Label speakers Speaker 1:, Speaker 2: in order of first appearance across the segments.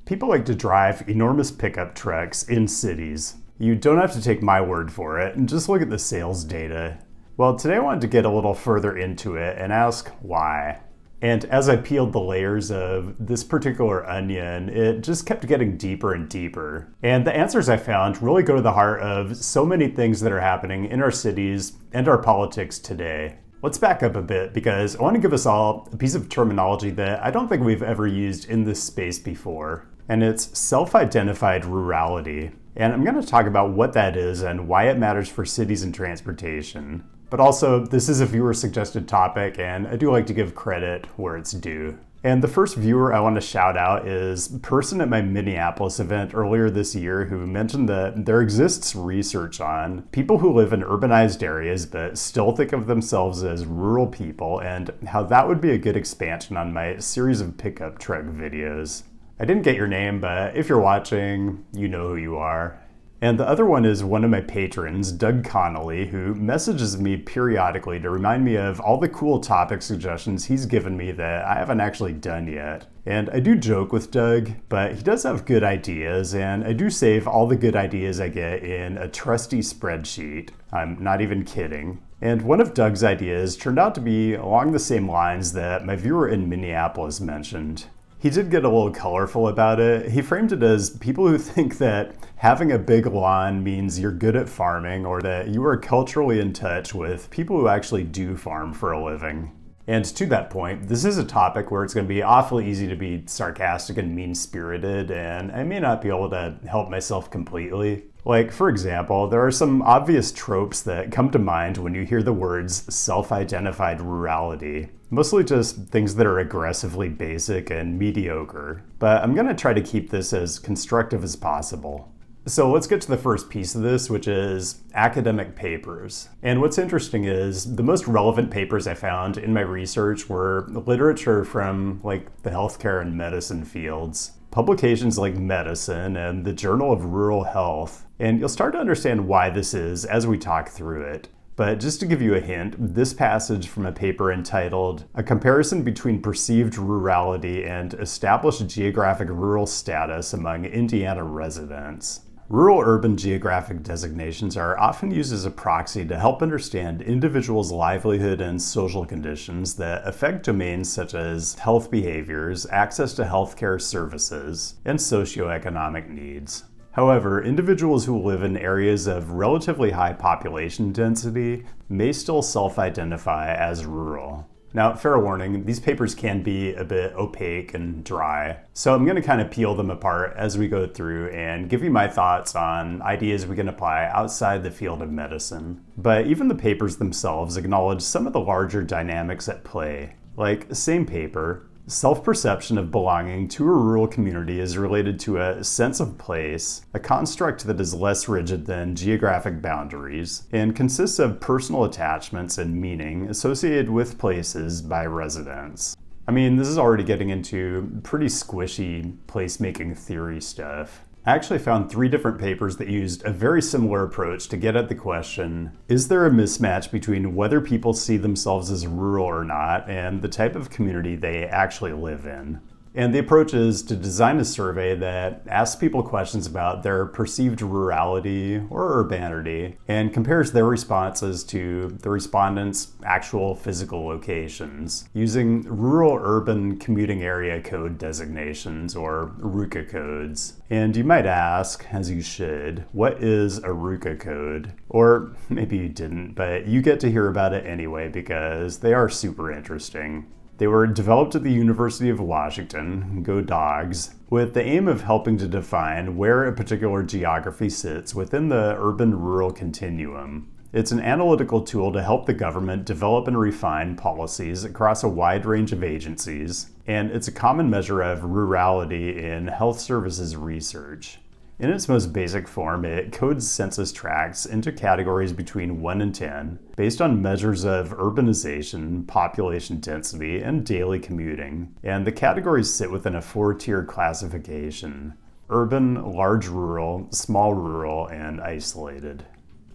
Speaker 1: People like to drive enormous pickup trucks in cities. You don't have to take my word for it, and just look at the sales data. Well, today I wanted to get a little further into it and ask why. And as I peeled the layers of this particular onion, it just kept getting deeper and deeper. And the answers I found really go to the heart of so many things that are happening in our cities and our politics today. Let's back up a bit because I want to give us all a piece of terminology that I don't think we've ever used in this space before. And it's self-identified rurality. And I'm going to talk about what that is and why it matters for cities and transportation. But also, this is a viewer-suggested topic, and I do like to give credit where it's due. And the first viewer I want to shout out is a person at my Minneapolis event earlier this year who mentioned that there exists research on people who live in urbanized areas but still think of themselves as rural people, and how that would be a good expansion on my series of pickup truck videos. I didn't get your name, but if you're watching, you know who you are. And the other one is one of my patrons, Doug Connolly, who messages me periodically to remind me of all the cool topic suggestions he's given me that I haven't actually done yet. And I do joke with Doug, but he does have good ideas, and I do save all the good ideas I get in a trusty spreadsheet. I'm not even kidding. And one of Doug's ideas turned out to be along the same lines that my viewer in Minneapolis mentioned. He did get a little colorful about it. He framed it as people who think that having a big lawn means you're good at farming, or that you are culturally in touch with people who actually do farm for a living. And to that point, this is a topic where it's going to be awfully easy to be sarcastic and mean-spirited, and I may not be able to help myself completely. Like, for example, there are some obvious tropes that come to mind when you hear the words self-identified rurality. Mostly just things that are aggressively basic and mediocre. But I'm going to try to keep this as constructive as possible. So let's get to the first piece of this, which is academic papers. And what's interesting is the most relevant papers I found in my research were literature from like the healthcare and medicine fields. Publications like Medicine and the Journal of Rural Health. And you'll start to understand why this is as we talk through it. But just to give you a hint, this passage from a paper entitled A Comparison Between Perceived Rurality and Established Geographic Rural Status Among Indiana Residents. Rural-urban geographic designations are often used as a proxy to help understand individuals' livelihood and social conditions that affect domains such as health behaviors, access to healthcare services, and socioeconomic needs. However, individuals who live in areas of relatively high population density may still self-identify as rural. Now, fair warning, these papers can be a bit opaque and dry, so I'm going to kind of peel them apart as we go through and give you my thoughts on ideas we can apply outside the field of medicine. But even the papers themselves acknowledge some of the larger dynamics at play. Like, same paper, self-perception of belonging to a rural community is related to a sense of place, a construct that is less rigid than geographic boundaries, and consists of personal attachments and meaning associated with places by residents. I mean, this is already getting into pretty squishy placemaking theory stuff. I actually found 3 different papers that used a very similar approach to get at the question, is there a mismatch between whether people see themselves as rural or not and the type of community they actually live in? And the approach is to design a survey that asks people questions about their perceived rurality or urbanity and compares their responses to the respondents' actual physical locations using rural-urban commuting area code designations, or RUCA codes. And you might ask, as you should, what is a RUCA code? Or maybe you didn't, but you get to hear about it anyway because they are super interesting. They were developed at the University of Washington, go Dogs, with the aim of helping to define where a particular geography sits within the urban-rural continuum. It's an analytical tool to help the government develop and refine policies across a wide range of agencies, and it's a common measure of rurality in health services research. In its most basic form, it codes census tracts into categories between 1 and 10, based on measures of urbanization, population density, and daily commuting, and the categories sit within a 4-tier classification: urban, large rural, small rural, and isolated.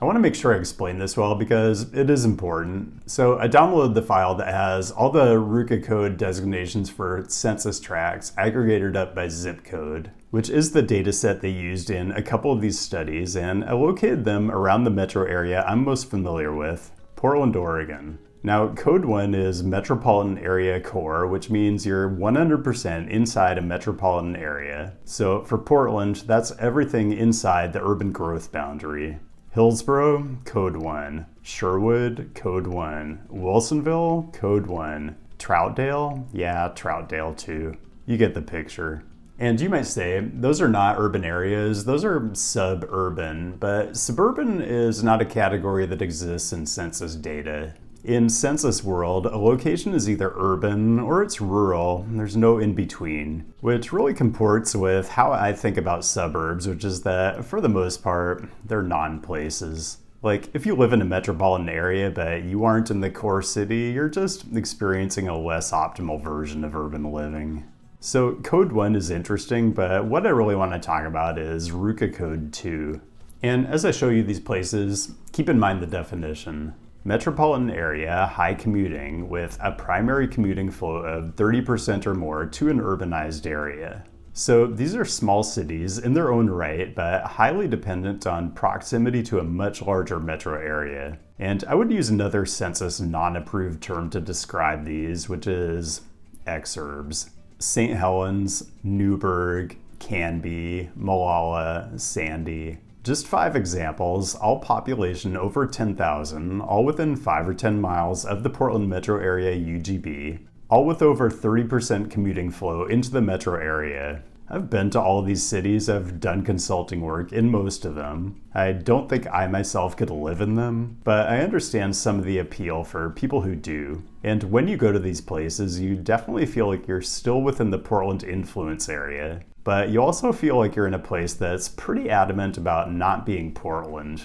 Speaker 1: I want to make sure I explain this well because it is important. So I downloaded the file that has all the RUCA code designations for census tracts aggregated up by zip code, which is the data set they used in a couple of these studies, and I located them around the metro area I'm most familiar with, Portland, Oregon. Now, Code 1 is Metropolitan Area Core, which means you're 100% inside a metropolitan area. So for Portland, that's everything inside the urban growth boundary. Hillsboro, Code 1. Sherwood, Code 1. Wilsonville, Code 1. Troutdale? Yeah, Troutdale too. You get the picture. And you might say, those are not urban areas, those are suburban, but suburban is not a category that exists in census data. In census world, a location is either urban or it's rural. There's no in between, which really comports with how I think about suburbs, which is that for the most part, they're non-places. Like if you live in a metropolitan area but you aren't in the core city, you're just experiencing a less optimal version of urban living. So Code 1 is interesting, but what I really want to talk about is RUCA Code 2. And as I show you these places, keep in mind the definition. Metropolitan area, high commuting, with a primary commuting flow of 30% or more to an urbanized area. So these are small cities in their own right, but highly dependent on proximity to a much larger metro area. And I would use another census non-approved term to describe these, which is exurbs. St. Helens, Newburgh, Canby, Molalla, Sandy. Just 5 examples, all population over 10,000, all within 5 or 10 miles of the Portland metro area UGB, all with over 30% commuting flow into the metro area. I've been to all of these cities, I've done consulting work in most of them. I don't think I myself could live in them, but I understand some of the appeal for people who do. And when you go to these places, you definitely feel like you're still within the Portland influence area. But you also feel like you're in a place that's pretty adamant about not being Portland.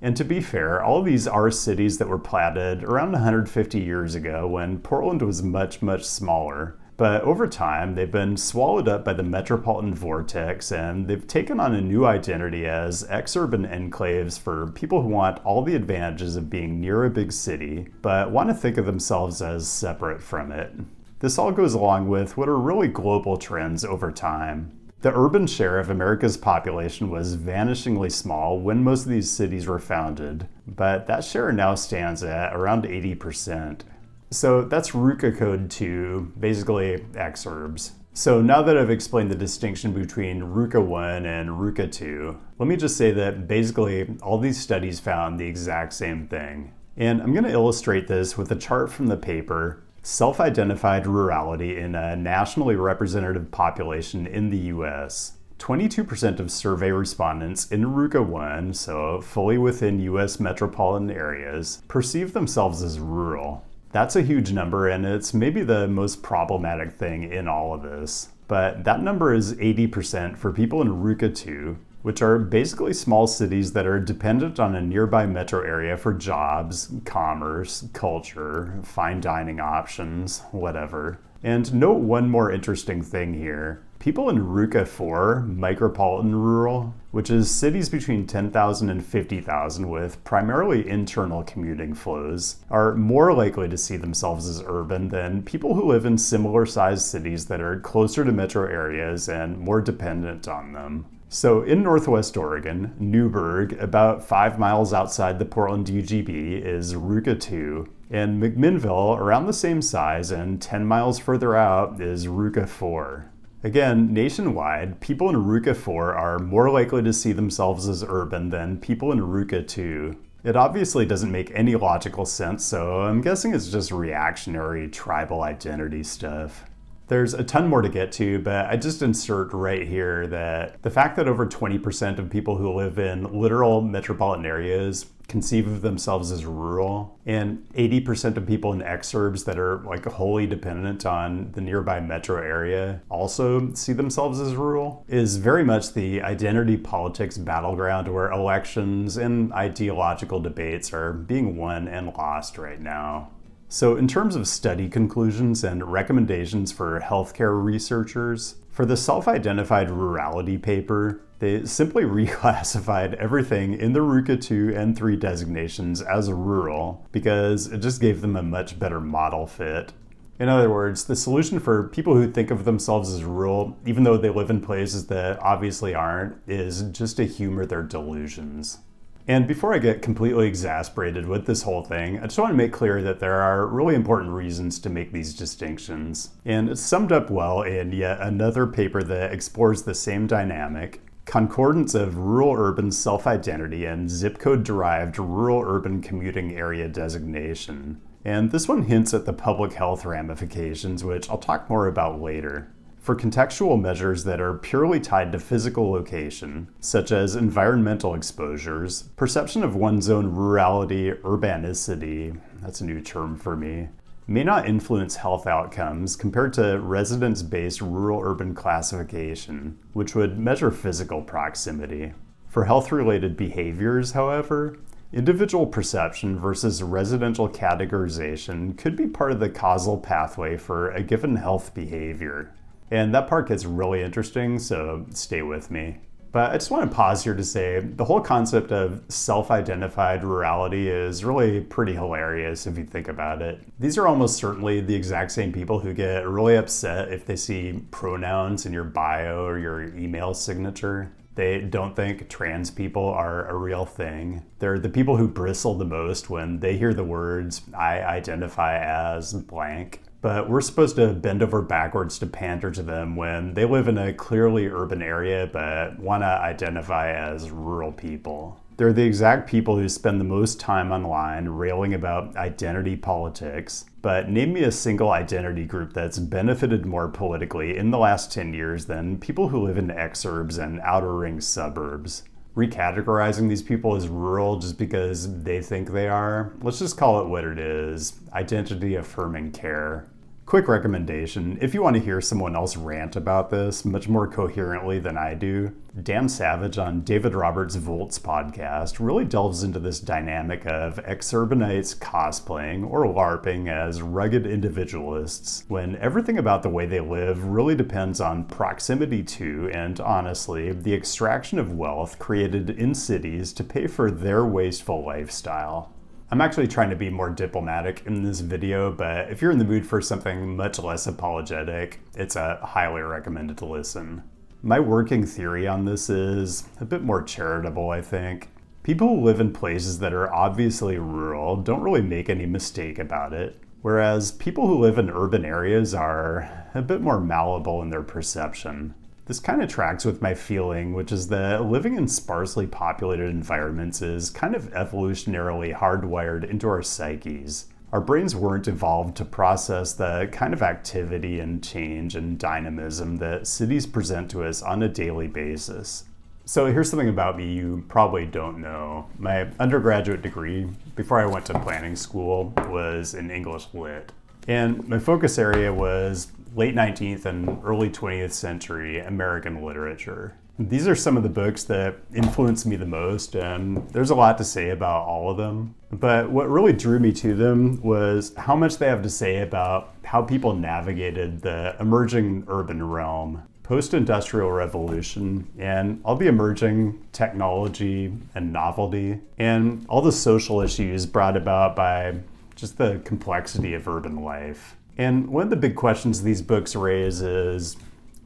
Speaker 1: And to be fair, all of these are cities that were platted around 150 years ago when Portland was much, much smaller. But over time, they've been swallowed up by the metropolitan vortex, and they've taken on a new identity as exurban enclaves for people who want all the advantages of being near a big city, but want to think of themselves as separate from it. This all goes along with what are really global trends over time. The urban share of America's population was vanishingly small when most of these cities were founded, but that share now stands at around 80%. So that's RUCA Code 2, basically exurbs. So now that I've explained the distinction between RUCA 1 and RUCA 2, let me just say that basically all these studies found the exact same thing. And I'm going to illustrate this with a chart from the paper, Self-Identified Rurality in a Nationally Representative Population in the US. 22% of survey respondents in RUCA 1, so fully within US metropolitan areas, perceive themselves as rural. That's a huge number, and it's maybe the most problematic thing in all of this. But that number is 80% for people in RUCA 2, which are basically small cities that are dependent on a nearby metro area for jobs, commerce, culture, fine dining options, whatever. And note one more interesting thing here. People in RUCA 4, micropolitan rural, which is cities between 10,000 and 50,000 with primarily internal commuting flows, are more likely to see themselves as urban than people who live in similar sized cities that are closer to metro areas and more dependent on them. So in Northwest Oregon, Newburgh, about 5 miles outside the Portland UGB, is RUCA 2, and McMinnville, around the same size and 10 miles further out, is RUCA 4. Again, nationwide, people in RUCA 4 are more likely to see themselves as urban than people in RUCA 2. It obviously doesn't make any logical sense, so I'm guessing it's just reactionary tribal identity stuff. There's a ton more to get to, but I just insert right here that the fact that over 20% of people who live in literal metropolitan areas conceive of themselves as rural, and 80% of people in exurbs that are like wholly dependent on the nearby metro area also see themselves as rural, is very much the identity politics battleground where elections and ideological debates are being won and lost right now. So in terms of study conclusions and recommendations for healthcare researchers, For the self-identified rurality paper, they simply reclassified everything in the RUCA 2 and 3 designations as rural because it just gave them a much better model fit. In other words, the solution for people who think of themselves as rural, even though they live in places that obviously aren't, is just to humor their delusions. And before I get completely exasperated with this whole thing, I just want to make clear that there are really important reasons to make these distinctions. And it's summed up well in yet another paper that explores the same dynamic, Concordance of Rural-Urban Self-Identity and Zip Code-Derived Rural-Urban Commuting Area Designation. And this one hints at the public health ramifications, which I'll talk more about later. For contextual measures that are purely tied to physical location, such as environmental exposures, perception of one's own rurality, urbanicity, that's a new term for me, may not influence health outcomes compared to residence-based rural-urban classification, which would measure physical proximity. For health-related behaviors, however, individual perception versus residential categorization could be part of the causal pathway for a given health behavior. And that part gets really interesting, so stay with me. But I just want to pause here to say the whole concept of self-identified rurality is really pretty hilarious if you think about it. These are almost certainly the exact same people who get really upset if they see pronouns in your bio or your email signature. They don't think trans people are a real thing. They're the people who bristle the most when they hear the words, "I identify as blank." But we're supposed to bend over backwards to pander to them when they live in a clearly urban area but want to identify as rural people. They're the exact people who spend the most time online railing about identity politics, but name me a single identity group that's benefited more politically in the last 10 years than people who live in exurbs and outer ring suburbs. Recategorizing these people as rural just because they think they are, let's just call it what it is, identity affirming care. Quick recommendation, if you want to hear someone else rant about this much more coherently than I do, Dan Savage on David Roberts Volt's podcast really delves into this dynamic of exurbanites cosplaying or LARPing as rugged individualists, when everything about the way they live really depends on proximity to, and honestly, the extraction of wealth created in cities to pay for their wasteful lifestyle. I'm actually trying to be more diplomatic in this video, but if you're in the mood for something much less apologetic, it's a highly recommended listen. My working theory on this is a bit more charitable, I think. People who live in places that are obviously rural don't really make any mistake about it, whereas people who live in urban areas are a bit more malleable in their perception. This kind of tracks with my feeling, which is that living in sparsely populated environments is kind of evolutionarily hardwired into our psyches. Our brains weren't evolved to process the kind of activity and change and dynamism that cities present to us on a daily basis. So here's something about me you probably don't know. My undergraduate degree, before I went to planning school, was in English Lit. And my focus area was late 19th and early 20th century American literature. These are some of the books that influenced me the most, and there's a lot to say about all of them. But what really drew me to them was how much they have to say about how people navigated the emerging urban realm, post-industrial revolution, and all the emerging technology and novelty, and all the social issues brought about by just the complexity of urban life. And one of the big questions these books raise is,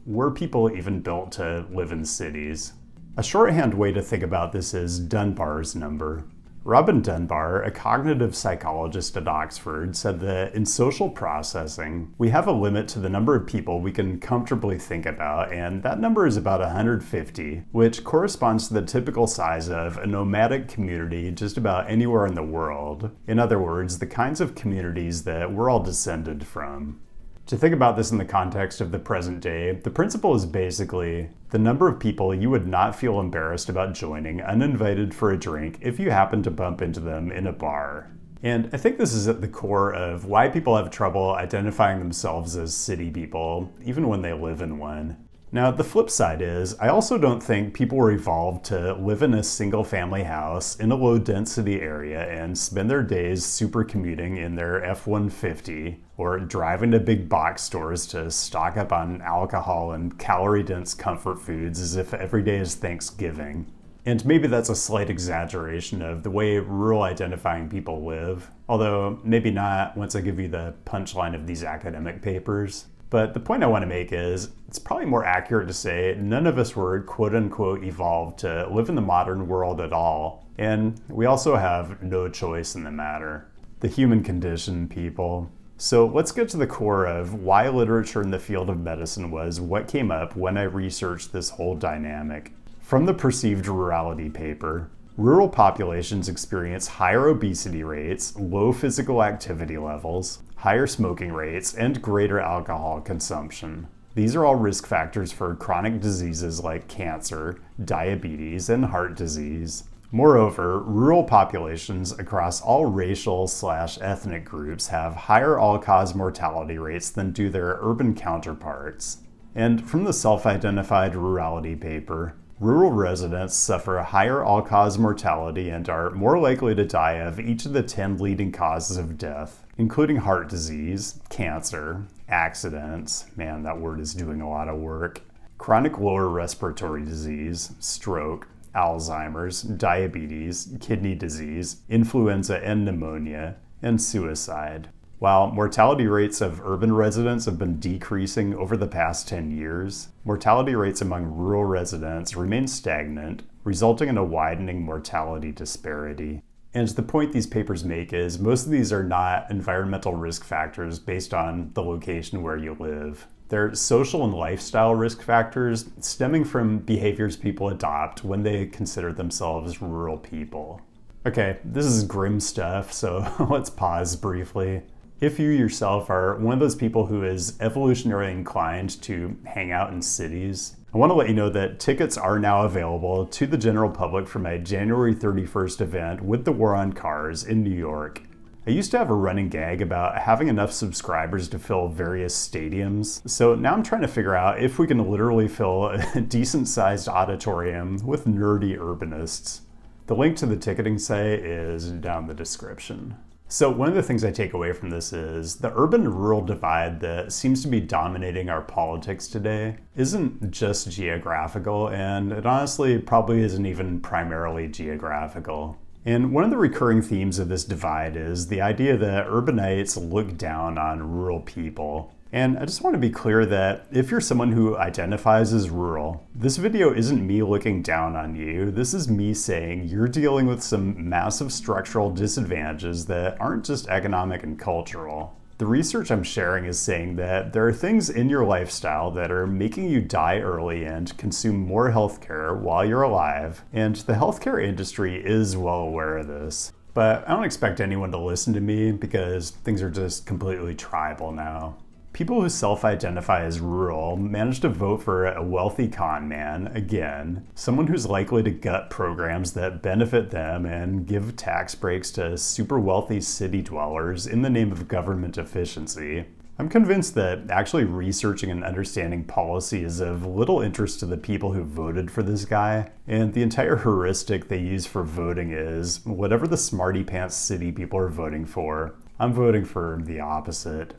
Speaker 1: were people even built to live in cities? A shorthand way to think about this is Dunbar's number. Robin Dunbar, a cognitive psychologist at Oxford, said that in social processing, we have a limit to the number of people we can comfortably think about, and that number is about 150, which corresponds to the typical size of a nomadic community just about anywhere in the world. In other words, the kinds of communities that we're all descended from. To think about this in the context of the present day, the principle is basically the number of people you would not feel embarrassed about joining uninvited for a drink if you happen to bump into them in a bar. And I think this is at the core of why people have trouble identifying themselves as city people, even when they live in one. Now, the flip side is, I also don't think people were evolved to live in a single family house in a low density area and spend their days super commuting in their F-150 or driving to big box stores to stock up on alcohol and calorie dense comfort foods as if every day is Thanksgiving. And maybe that's a slight exaggeration of the way rural identifying people live, although maybe not once I give you the punchline of these academic papers. But the point I want to make is, it's probably more accurate to say none of us were quote-unquote evolved to live in the modern world at all. And we also have no choice in the matter. The human condition, people. So let's get to the core of why literature in the field of medicine was what came up when I researched this whole dynamic. From the Perceived Rurality paper, rural populations experience higher obesity rates, low physical activity levels, higher smoking rates, and greater alcohol consumption. These are all risk factors for chronic diseases like cancer, diabetes, and heart disease. Moreover, rural populations across all racial/ethnic groups have higher all-cause mortality rates than do their urban counterparts. And from the Self-Identified Rurality paper, rural residents suffer higher all-cause mortality and are more likely to die of each of the 10 leading causes of death, including heart disease, cancer, accidents, man, that word is doing a lot of work, chronic lower respiratory disease, stroke, Alzheimer's, diabetes, kidney disease, influenza and pneumonia, and suicide. While mortality rates of urban residents have been decreasing over the past 10 years, mortality rates among rural residents remain stagnant, resulting in a widening mortality disparity. And the point these papers make is most of these are not environmental risk factors based on the location where you live. They're social and lifestyle risk factors stemming from behaviors people adopt when they consider themselves rural people. Okay, this is grim stuff, so let's pause briefly. If you yourself are one of those people who is evolutionarily inclined to hang out in cities, I want to let you know that tickets are now available to the general public for my January 31st event with the War on Cars in New York. I used to have a running gag about having enough subscribers to fill various stadiums, so now I'm trying to figure out if we can literally fill a decent-sized auditorium with nerdy urbanists. The link to the ticketing site is down in the description. So one of the things I take away from this is the urban-rural divide that seems to be dominating our politics today isn't just geographical, and it honestly probably isn't even primarily geographical. And one of the recurring themes of this divide is the idea that urbanites look down on rural people. And I just want to be clear that if you're someone who identifies as rural, this video isn't me looking down on you. This is me saying you're dealing with some massive structural disadvantages that aren't just economic and cultural. The research I'm sharing is saying that there are things in your lifestyle that are making you die early and consume more healthcare while you're alive, and the healthcare industry is well aware of this. But I don't expect anyone to listen to me because things are just completely tribal now. People who self-identify as rural manage to vote for a wealthy con man, again, someone who's likely to gut programs that benefit them and give tax breaks to super wealthy city dwellers in the name of government efficiency. I'm convinced that actually researching and understanding policy is of little interest to the people who voted for this guy, and the entire heuristic they use for voting is, whatever the smarty pants city people are voting for, I'm voting for the opposite.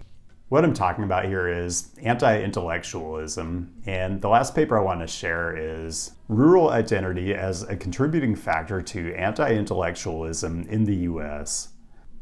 Speaker 1: What I'm talking about here is anti-intellectualism, and the last paper I want to share is Rural Identity as a Contributing Factor to Anti-Intellectualism in the US.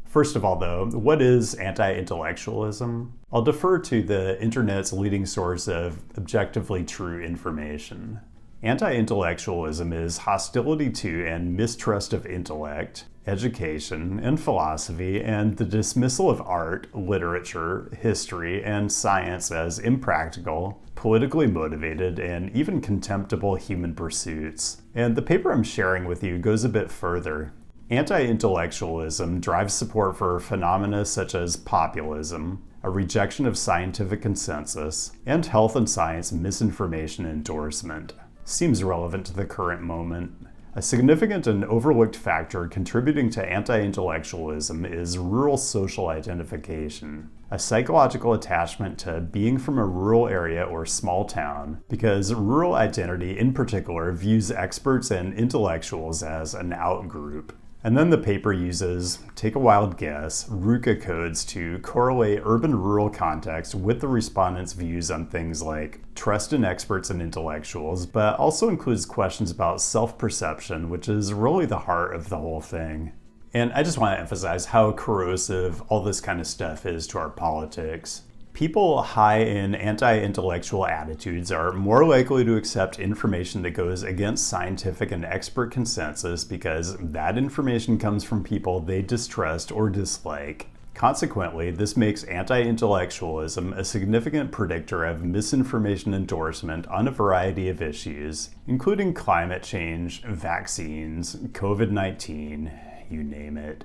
Speaker 1: First of all though, what is anti-intellectualism? I'll defer to the internet's leading source of objectively true information. Anti-intellectualism is hostility to and mistrust of intellect, education, and philosophy, and the dismissal of art, literature, history, and science as impractical, politically motivated, and even contemptible human pursuits. And the paper I'm sharing with you goes a bit further. Anti-intellectualism drives support for phenomena such as populism, a rejection of scientific consensus, and health and science misinformation endorsement. Seems relevant to the current moment. A significant and overlooked factor contributing to anti-intellectualism is rural social identification. a psychological attachment to being from a rural area or small town, because rural identity in particular views experts and intellectuals as an outgroup. And then the paper uses, take a wild guess, RUCA codes to correlate urban-rural context with the respondents' views on things like trust in experts and intellectuals, but also includes questions about self-perception, which is really the heart of the whole thing. And I just want to emphasize how corrosive all this kind of stuff is to our politics. People high in anti-intellectual attitudes are more likely to accept information that goes against scientific and expert consensus because that information comes from people they distrust or dislike. Consequently, this makes anti-intellectualism a significant predictor of misinformation endorsement on a variety of issues, including climate change, vaccines, COVID-19, you name it.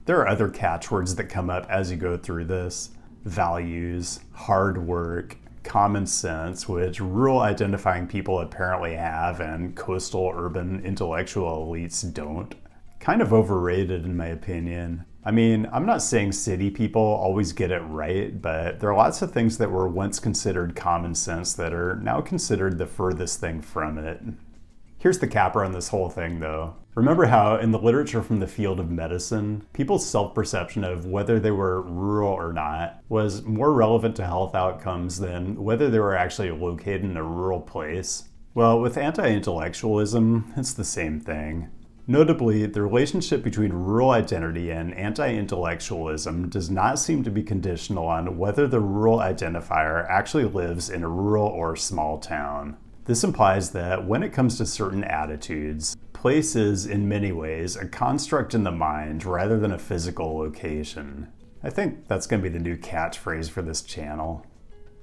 Speaker 1: There are other catchwords that come up as you go through this. Values, hard work, common sense, which rural identifying people apparently have and coastal urban intellectual elites don't. Kind of overrated in my opinion. I mean, I'm not saying city people always get it right, but there are lots of things that were once considered common sense that are now considered the furthest thing from it. Here's the capper on this whole thing though. Remember how in the literature from the field of medicine, people's self-perception of whether they were rural or not was more relevant to health outcomes than whether they were actually located in a rural place? Well, with anti-intellectualism, it's the same thing. Notably, the relationship between rural identity and anti-intellectualism does not seem to be conditional on whether the rural identifier actually lives in a rural or small town. This implies that when it comes to certain attitudes, place is, in many ways, a construct in the mind rather than a physical location. I think that's going to be the new catchphrase for this channel.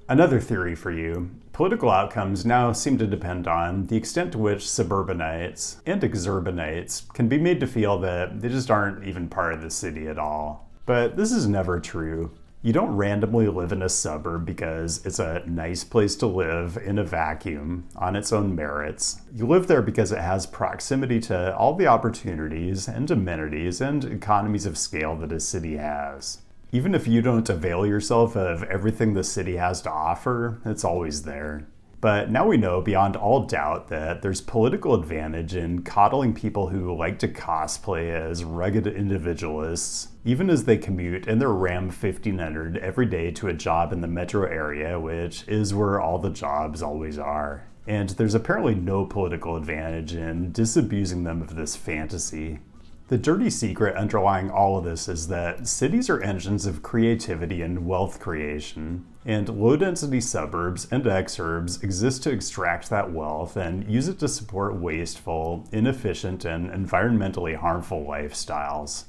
Speaker 1: Another theory for you. Political outcomes now seem to depend on the extent to which suburbanites and exurbanites can be made to feel that they just aren't even part of the city at all. But this is never true. You don't randomly live in a suburb because it's a nice place to live in a vacuum on its own merits. You live there because it has proximity to all the opportunities and amenities and economies of scale that a city has. Even if you don't avail yourself of everything the city has to offer, it's always there. But now we know beyond all doubt that there's political advantage in coddling people who like to cosplay as rugged individualists, even as they commute in their Ram 1500 every day to a job in the metro area, which is where all the jobs always are. And there's apparently no political advantage in disabusing them of this fantasy. The dirty secret underlying all of this is that cities are engines of creativity and wealth creation, and low-density suburbs and exurbs exist to extract that wealth and use it to support wasteful, inefficient, and environmentally harmful lifestyles.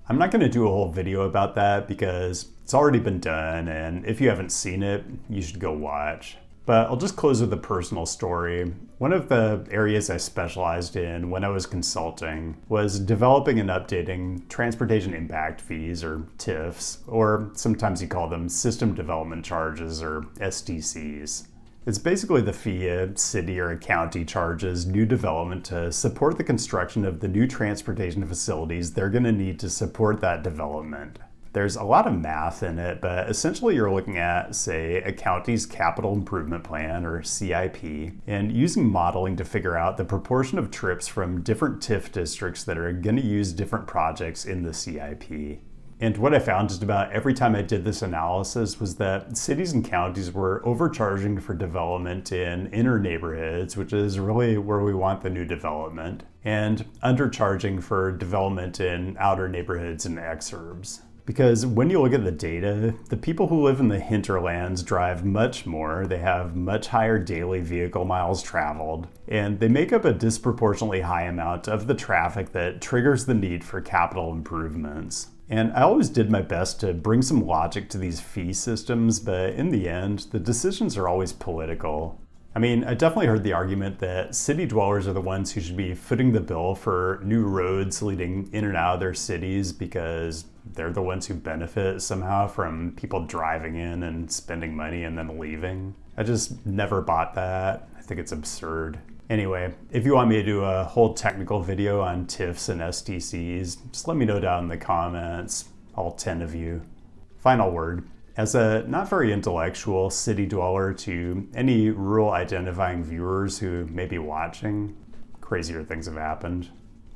Speaker 1: I'm not going to do a whole video about that because it's already been done, and if you haven't seen it, you should go watch. But I'll just close with a personal story. One of the areas I specialized in when I was consulting was developing and updating transportation impact fees, or TIFs, or sometimes you call them system development charges, or SDCs. It's basically the fee a city or a county charges new development to support the construction of the new transportation facilities they're going to need to support that development. There's a lot of math in it, but essentially you're looking at, say, a county's capital improvement plan, or CIP, and using modeling to figure out the proportion of trips from different TIF districts that are going to use different projects in the CIP. And what I found just about every time I did this analysis was that cities and counties were overcharging for development in inner neighborhoods, which is really where we want the new development, and undercharging for development in outer neighborhoods and exurbs. Because when you look at the data, the people who live in the hinterlands drive much more, they have much higher daily vehicle miles traveled, and they make up a disproportionately high amount of the traffic that triggers the need for capital improvements. And I always did my best to bring some logic to these fee systems, but in the end, the decisions are always political. I mean, I definitely heard the argument that city dwellers are the ones who should be footing the bill for new roads leading in and out of their cities because they're the ones who benefit somehow from people driving in and spending money and then leaving. I just never bought that. I think it's absurd. Anyway, if you want me to do a whole technical video on TIFs and STCs, just let me know down in the comments, all 10 of you. Final word. As a not very intellectual city dweller to any rural identifying viewers who may be watching, crazier things have happened.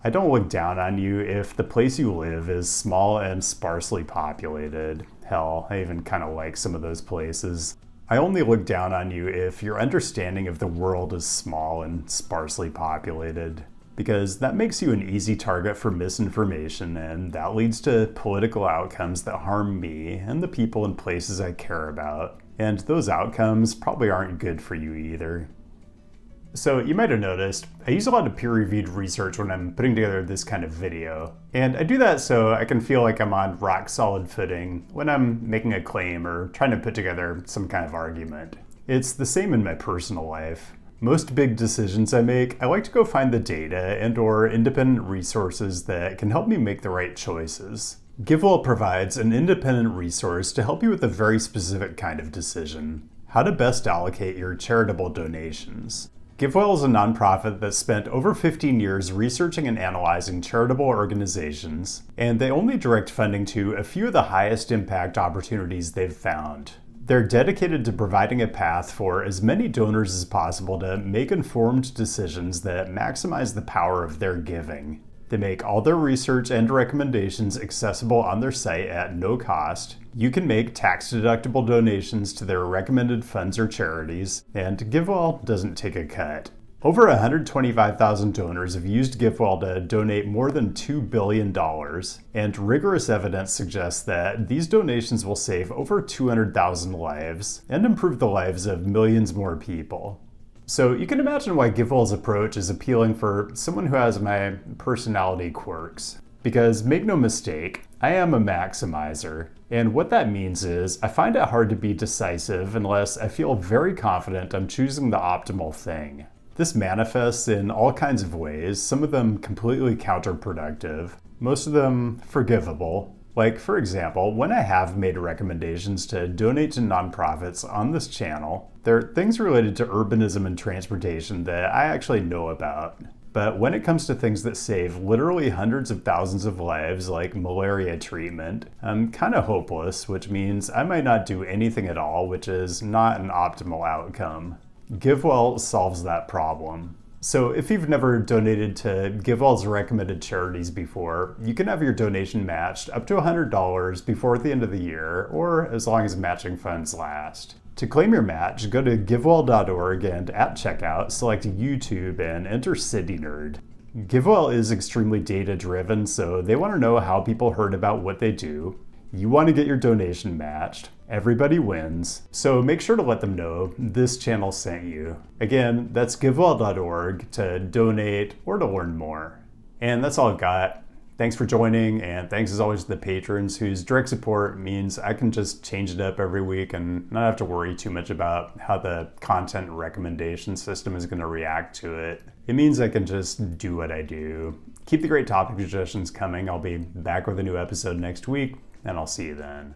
Speaker 1: I don't look down on you if the place you live is small and sparsely populated. Hell, I even kind of like some of those places. I only look down on you if your understanding of the world is small and sparsely populated, because that makes you an easy target for misinformation, and that leads to political outcomes that harm me and the people and places I care about. And those outcomes probably aren't good for you either. So you might have noticed, I use a lot of peer-reviewed research when I'm putting together this kind of video. And I do that so I can feel like I'm on rock-solid footing when I'm making a claim or trying to put together some kind of argument. It's the same in my personal life. Most big decisions I make, I like to go find the data and/or independent resources that can help me make the right choices. GiveWell provides an independent resource to help you with a very specific kind of decision: how to best allocate your charitable donations. GiveWell is a nonprofit that spent over 15 years researching and analyzing charitable organizations, and they only direct funding to a few of the highest impact opportunities they've found. They're dedicated to providing a path for as many donors as possible to make informed decisions that maximize the power of their giving. They make all their research and recommendations accessible on their site at no cost. You can make tax-deductible donations to their recommended funds or charities, and GiveWell doesn't take a cut. Over 125,000 donors have used GiveWell to donate more than $2 billion, and rigorous evidence suggests that these donations will save over 200,000 lives and improve the lives of millions more people. So you can imagine why GiveWell's approach is appealing for someone who has my personality quirks. Because make no mistake, I am a maximizer. And what that means is I find it hard to be decisive unless I feel very confident I'm choosing the optimal thing. This manifests in all kinds of ways, some of them completely counterproductive, most of them forgivable. Like, for example, when I have made recommendations to donate to nonprofits on this channel, there are things related to urbanism and transportation that I actually know about. But when it comes to things that save literally hundreds of thousands of lives, like malaria treatment, I'm kind of hopeless, which means I might not do anything at all, which is not an optimal outcome. GiveWell solves that problem. So if you've never donated to GiveWell's recommended charities before, you can have your donation matched up to $100 before the end of the year, or as long as matching funds last. To claim your match, go to givewell.org and at checkout, select YouTube and enter City Nerd. GiveWell is extremely data-driven, so they want to know how people heard about what they do. You want to get your donation matched. Everybody wins. So make sure to let them know this channel sent you. Again, that's givewell.org to donate or to learn more. And that's all I've got. Thanks for joining, and thanks as always to the patrons whose direct support means I can just change it up every week and not have to worry too much about how the content recommendation system is going to react to it. It means I can just do what I do. Keep the great topic suggestions coming. I'll be back with a new episode next week, and I'll see you then.